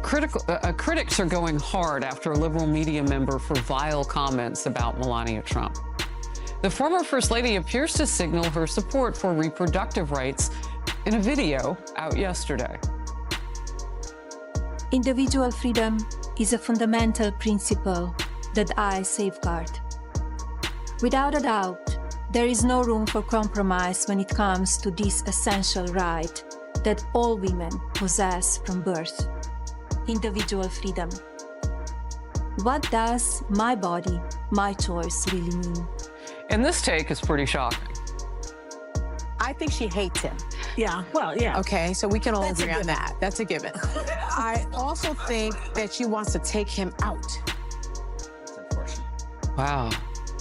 Critics are going hard after a liberal media member for vile comments about Melania Trump. The former First Lady appears to signal her support for reproductive rights in a video out yesterday. Individual freedom is a fundamental principle that I safeguard. Without a doubt, there is no room for compromise when it comes to this essential right that all women possess from birth: individual freedom. What does my body, my choice really mean? And this take is pretty shocking. I think she hates him. Yeah, well, yeah. Okay, so we can all agree on that. That's a given. I also think that she wants to take him out. That's unfortunate. Wow.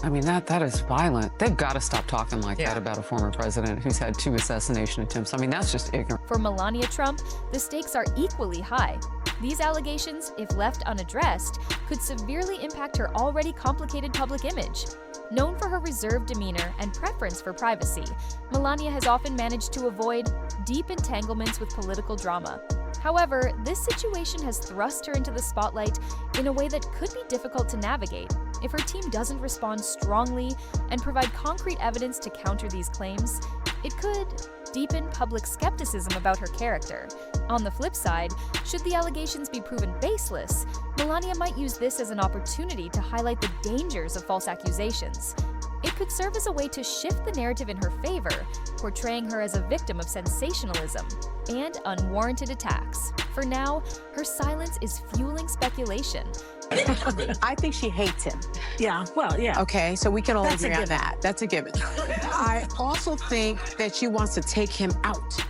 I mean, that is violent. They've got to stop talking like that about a former president who's had 2 assassination attempts. I mean, that's just ignorant. For Melania Trump, the stakes are equally high. These allegations, if left unaddressed, could severely impact her already complicated public image. Known for her reserved demeanor and preference for privacy, Melania has often managed to avoid deep entanglements with political drama. However, this situation has thrust her into the spotlight in a way that could be difficult to navigate. If her team doesn't respond strongly and provide concrete evidence to counter these claims, it could deepen public skepticism about her character. On the flip side, should the allegations be proven baseless, Melania might use this as an opportunity to highlight the dangers of false accusations. It could serve as a way to shift the narrative in her favor, portraying her as a victim of sensationalism and unwarranted attacks. For now, her silence is fueling speculation. I think she hates him. Yeah, well, yeah. Okay, so we can all That's a agree on given. that. That's a given. I also think that she wants to take him out.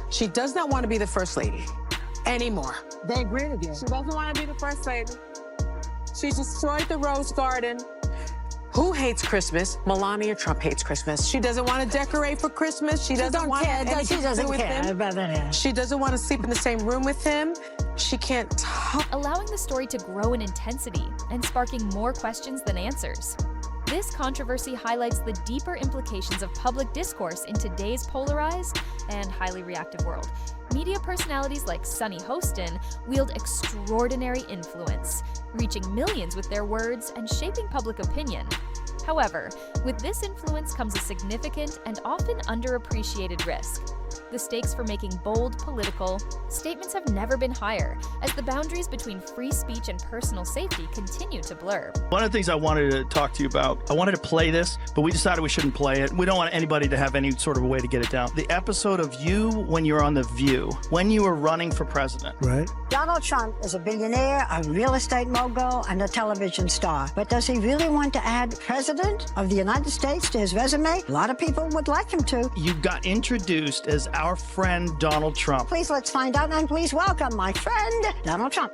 She does not want to be the First Lady anymore. They agree with you. She doesn't want to be the First Lady. She destroyed the Rose Garden. Who hates Christmas? Melania Trump hates Christmas. She doesn't want to decorate for Christmas. She doesn't want to have anything to do with him. about that. She doesn't want to sleep in the same room with him. She can't talk. Allowing the story to grow in intensity and sparking more questions than answers. This controversy highlights the deeper implications of public discourse in today's polarized and highly reactive world. Media personalities like Sunny Hostin wield extraordinary influence, reaching millions with their words and shaping public opinion. However, with this influence comes a significant and often underappreciated risk. The stakes for making bold political statements have never been higher, as the boundaries between free speech and personal safety continue to blur. One of the things I wanted to talk to you about, I wanted to play this, but we decided we shouldn't play it. We don't want anybody to have any sort of a way to get it down. The episode of you when you're on The View, when you were running for president. Right. Donald Trump is a billionaire, a real estate mogul, and a television star. But does he really want to add President of the United States to his resume? A lot of people would like him to. You got introduced as our friend Donald Trump. Please, let's find out, and please welcome my friend, Donald Trump.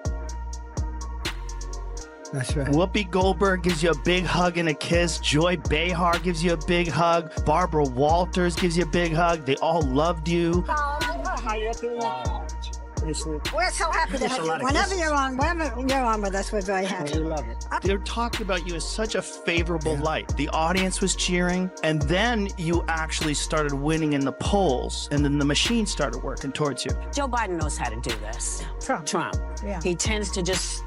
That's right. Whoopi Goldberg gives you a big hug and a kiss. Joy Behar gives you a big hug. Barbara Walters gives you a big hug. They all loved you. How you doing? We're so happy to have you. Whenever you're on with us, we're very happy. We love it. They're talking about you in such a favorable light. The audience was cheering, and then you actually started winning in the polls, and then the machine started working towards you. Joe Biden knows how to do this. Trump. Yeah. He tends to just...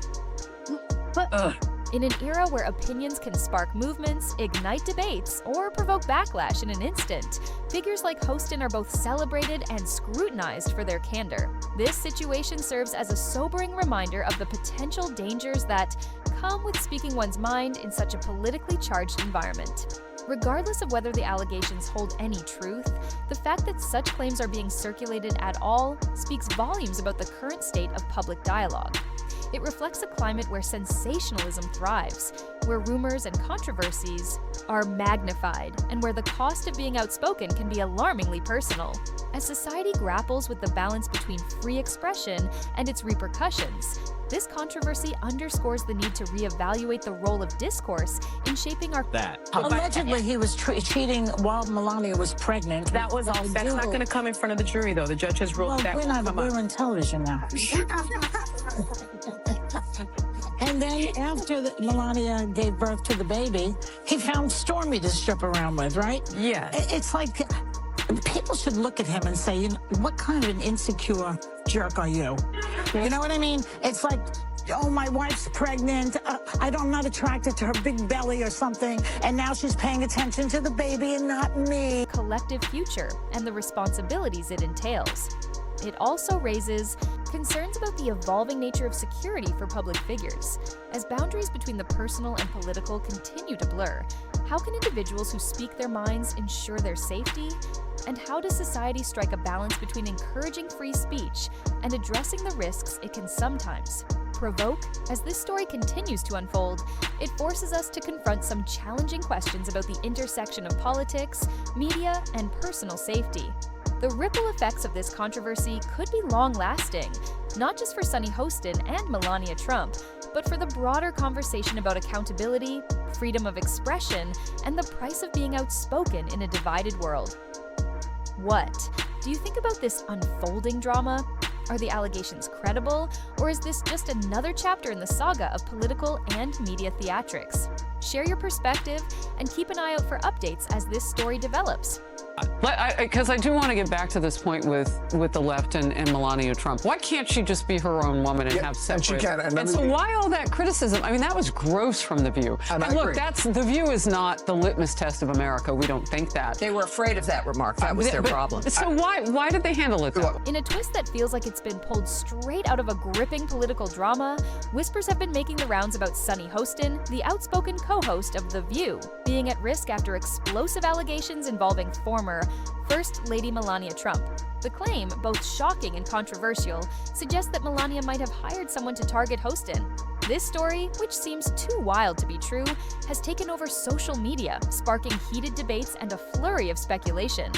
In an era where opinions can spark movements, ignite debates, or provoke backlash in an instant, figures like Hostin are both celebrated and scrutinized for their candor. This situation serves as a sobering reminder of the potential dangers that come with speaking one's mind in such a politically charged environment. Regardless of whether the allegations hold any truth, the fact that such claims are being circulated at all speaks volumes about the current state of public dialogue. It reflects a climate where sensationalism thrives, where rumors and controversies are magnified, and where the cost of being outspoken can be alarmingly personal. As society grapples with the balance between free expression and its repercussions, this controversy underscores the need to reevaluate the role of discourse in shaping our... Allegedly, he was cheating while Melania was pregnant. That was all. That's not going to come in front of the jury, though. The judge has ruled that. We're on television now. And then after Melania gave birth to the baby, he found Stormy to strip around with, right? Yeah. It's like people should look at him and say, you know, what kind of an insecure jerk are you? You know what I mean? It's like, oh, my wife's pregnant. I'm not attracted to her big belly or something. And now she's paying attention to the baby and not me. Collective future and the responsibilities it entails. It also raises concerns about the evolving nature of security for public figures. As boundaries between the personal and political continue to blur, how can individuals who speak their minds ensure their safety? And how does society strike a balance between encouraging free speech and addressing the risks it can sometimes provoke? As this story continues to unfold, it forces us to confront some challenging questions about the intersection of politics, media, and personal safety. The ripple effects of this controversy could be long-lasting, not just for Sunny Hostin and Melania Trump, but for the broader conversation about accountability, freedom of expression, and the price of being outspoken in a divided world. What do you think about this unfolding drama? Are the allegations credible, or is this just another chapter in the saga of political and media theatrics? Share your perspective and keep an eye out for updates as this story develops. Because I do want to get back to this point with the left and Melania Trump. Why can't she just be her own woman and have separate? And she can. And so why all that criticism? I mean, that was gross from The View. And look, The View is not the litmus test of America. We don't think that. They were afraid of that remark. That was their problem. So why did they handle it that way? In a twist that feels like it's been pulled straight out of a gripping political drama, whispers have been making the rounds about Sunny Hostin, the outspoken co-host of The View, being at risk after explosive allegations involving former First Lady Melania Trump. The claim, both shocking and controversial, suggests that Melania might have hired someone to target Hostin. This story, which seems too wild to be true, has taken over social media, sparking heated debates and a flurry of speculation.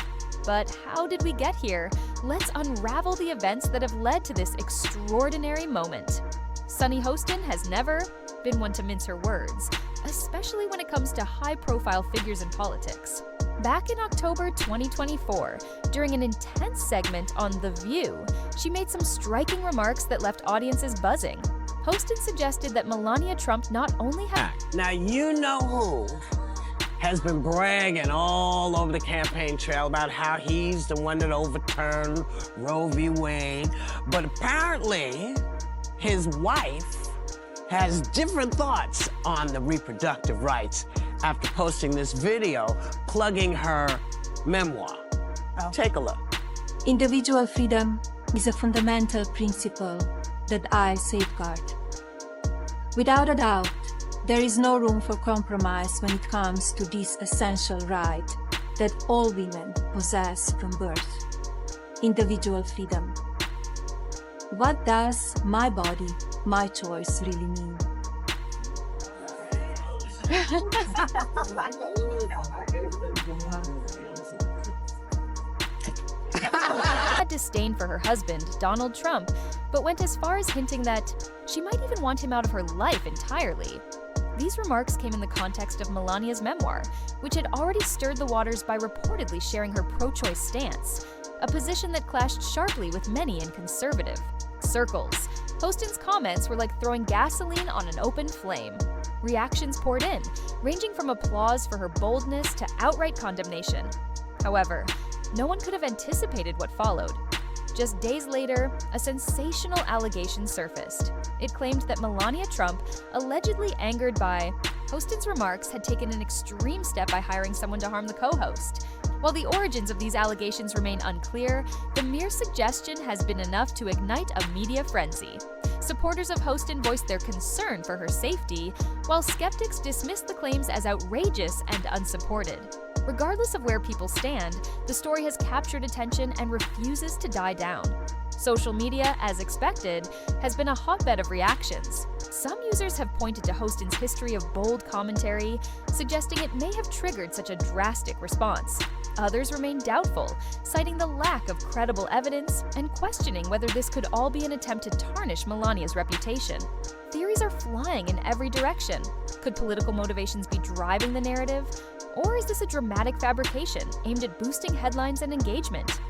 But how did we get here? Let's unravel the events that have led to this extraordinary moment. Sunny Hostin has never been one to mince her words, especially when it comes to high-profile figures in politics. Back in October 2024, during an intense segment on The View, she made some striking remarks that left audiences buzzing. Hostin suggested that Melania Trump not only had... Now you know who has been bragging all over the campaign trail about how he's the one that overturned Roe v. Wade, but apparently his wife has different thoughts on the reproductive rights after posting this video plugging her memoir. Take a look. Individual freedom is a fundamental principle that I safeguard. Without a doubt, there is no room for compromise when it comes to this essential right that all women possess from birth: individual freedom. What does my body, my choice really mean? Had disdain for her husband, Donald Trump, but went as far as hinting that she might even want him out of her life entirely. These remarks came in the context of Melania's memoir, which had already stirred the waters by reportedly sharing her pro-choice stance, a position that clashed sharply with many in conservative circles. Hostin's comments were like throwing gasoline on an open flame. Reactions poured in, ranging from applause for her boldness to outright condemnation. However, no one could have anticipated what followed. Just days later, a sensational allegation surfaced. It claimed that Melania Trump, allegedly angered by Hostin's remarks, had taken an extreme step by hiring someone to harm the co-host. While the origins of these allegations remain unclear, the mere suggestion has been enough to ignite a media frenzy. Supporters of Hostin voiced their concern for her safety, while skeptics dismissed the claims as outrageous and unsupported. Regardless of where people stand, the story has captured attention and refuses to die down. Social media, as expected, has been a hotbed of reactions. Some users have pointed to Hostin's history of bold commentary, suggesting it may have triggered such a drastic response. Others remain doubtful, citing the lack of credible evidence and questioning whether this could all be an attempt to tarnish Melania's reputation. Theories are flying in every direction. Could political motivations be driving the narrative? Or is this a dramatic fabrication aimed at boosting headlines and engagement?